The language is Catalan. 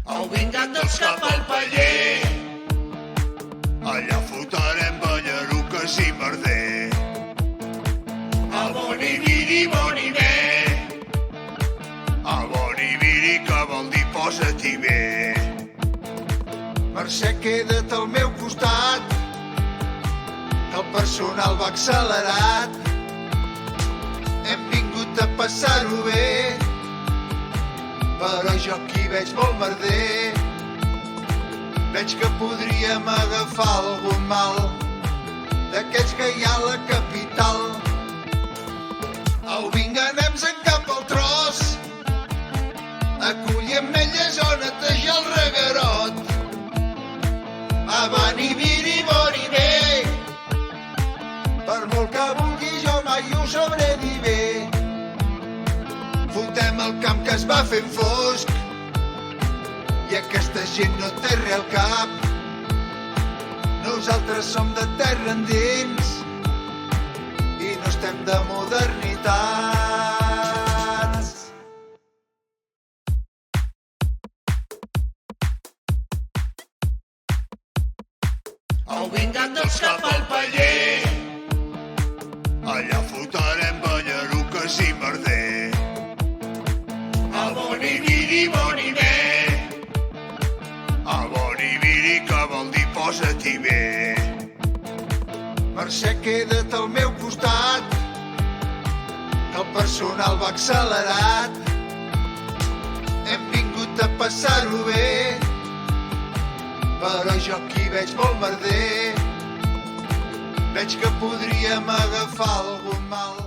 Au vingat dels cap al paller, allà fotrem ballaruques i merder. A boniviri, bonibé, a boniviri que vol dir posa-t'hi bé. Mercè, queda't al meu costat, que el personal va accelerat. Hem vingut a passar-ho bé, però jo aquí veig molt merder. Veig que podríem agafar algun mal d'aquests que hi ha a la capital. Au, vinga, anem-se'n cap al tros, a collir ametlles o netejar el reguerot. A boniviri, bonibé, per molt que vulgui jo mai ho sabré dir bé. Fotem el camp que es va fent fosc i aquesta gent no té res al cap. Nosaltres som de terra endins i no estem de modernitats. Au vingat dels cap al paller, allà fotrem ballaruques i merder. A boniviri, bonibé, a boniviri que vol dir posa-t'hi bé. Mercè, queda't al meu costat, que el personal va accelerat. Hem vingut a passar-ho bé, però jo aquí veig molt merder. Veig que podríem agafar algun mal